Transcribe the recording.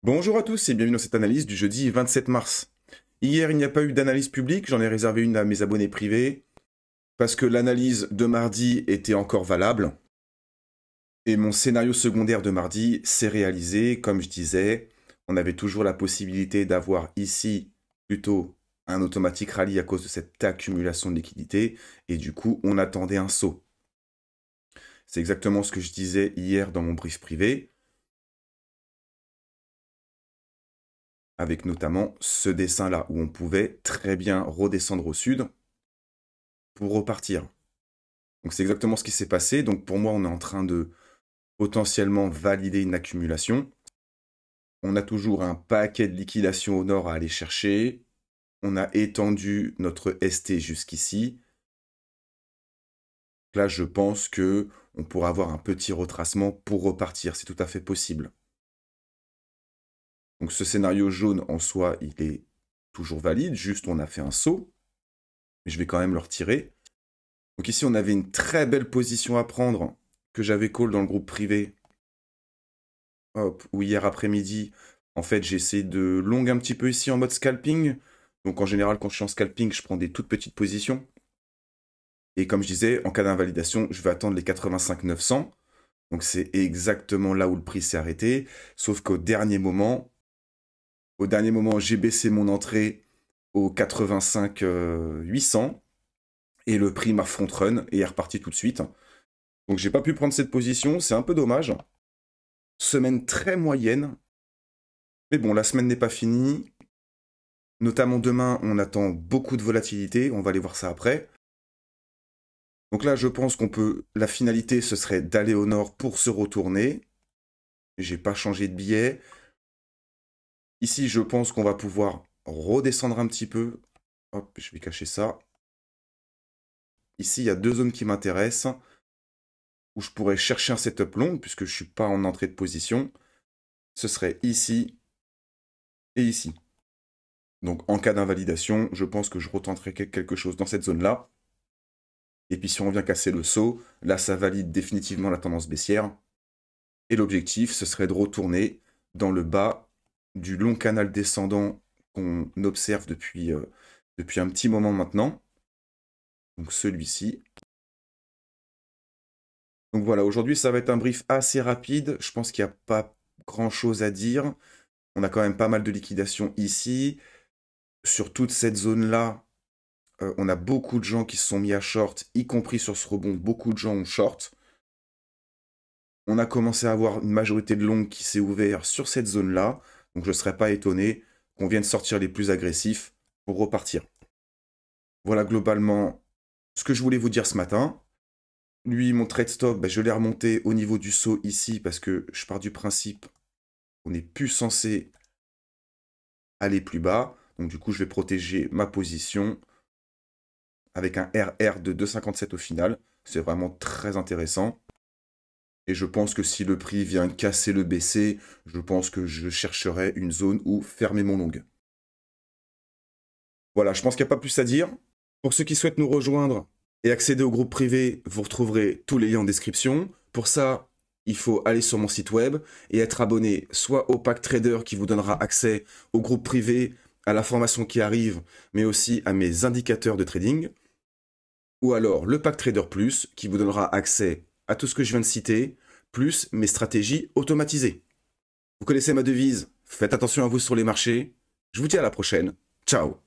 Bonjour à tous et bienvenue dans cette analyse du jeudi 27 mars. Hier, il n'y a pas eu d'analyse publique, j'en ai réservé une à mes abonnés privés, parce que l'analyse de mardi était encore valable, et mon scénario secondaire de mardi s'est réalisé, comme je disais, on avait toujours la possibilité d'avoir ici plutôt un automatique rallye à cause de cette accumulation de liquidité, et du coup, on attendait un saut. C'est exactement ce que je disais hier dans mon brief privé, avec notamment ce dessin-là, où on pouvait très bien redescendre au sud pour repartir. Donc c'est exactement ce qui s'est passé. Donc pour moi, on est en train de potentiellement valider une accumulation. On a toujours un paquet de liquidation au nord à aller chercher. On a étendu notre ST jusqu'ici. Là, je pense que on pourra avoir un petit retracement pour repartir. C'est tout à fait possible. Donc ce scénario jaune en soi, il est toujours valide. Juste, on a fait un saut. Mais je vais quand même le retirer. Donc ici, on avait une très belle position à prendre que j'avais call dans le groupe privé. Hop, ou hier après-midi, en fait, j'ai essayé de long un petit peu ici en mode scalping. Donc en général, quand je suis en scalping, je prends des toutes petites positions. Et comme je disais, en cas d'invalidation, je vais attendre les 85 900. Donc c'est exactement là où le prix s'est arrêté. Sauf au dernier moment, j'ai baissé mon entrée aux 85 800 et le prix m'a front run et est reparti tout de suite. Donc j'ai pas pu prendre cette position, c'est un peu dommage. Semaine très moyenne. Mais bon, la semaine n'est pas finie. Notamment demain, on attend beaucoup de volatilité, on va aller voir ça après. Donc là, je pense qu'on peut. La finalité, ce serait d'aller au nord pour se retourner. J'ai pas changé de billet. Ici, je pense qu'on va pouvoir redescendre un petit peu. Hop, je vais cacher ça. Ici, il y a deux zones qui m'intéressent, où je pourrais chercher un setup long, puisque je suis pas en entrée de position. Ce serait ici et ici. Donc en cas d'invalidation, je pense que je retenterai quelque chose dans cette zone-là. Et puis si on vient casser le saut, là ça valide définitivement la tendance baissière. Et l'objectif, ce serait de retourner dans le bas du long canal descendant qu'on observe depuis un petit moment maintenant. Donc celui-ci. Donc voilà, aujourd'hui ça va être un brief assez rapide. Je pense qu'il n'y a pas grand-chose à dire. On a quand même pas mal de liquidations ici. Sur toute cette zone-là, on a beaucoup de gens qui se sont mis à short, y compris sur ce rebond, beaucoup de gens ont short. On a commencé à avoir une majorité de longues qui s'est ouverte sur cette zone-là, donc je ne serais pas étonné qu'on vienne sortir les plus agressifs pour repartir. Voilà globalement ce que je voulais vous dire ce matin. Lui, mon trade stop, je l'ai remonté au niveau du saut ici parce que je pars du principe qu'on n'est plus censé aller plus bas. Donc du coup, je vais protéger ma position avec un RR de 2,57 au final. C'est vraiment très intéressant. Et je pense que si le prix vient casser le BC, je pense que je chercherai une zone où fermer mon long. Voilà, je pense qu'il n'y a pas plus à dire. Pour ceux qui souhaitent nous rejoindre et accéder au groupe privé, vous retrouverez tous les liens en description. Pour ça, il faut aller sur mon site web et être abonné soit au pack trader qui vous donnera accès au groupe privé, à la formation qui arrive, mais aussi à mes indicateurs de trading, ou alors le pack trader plus qui vous donnera accès à tout ce que je viens de citer, plus mes stratégies automatisées. Vous connaissez ma devise, faites attention à vous sur les marchés. Je vous dis à la prochaine. Ciao.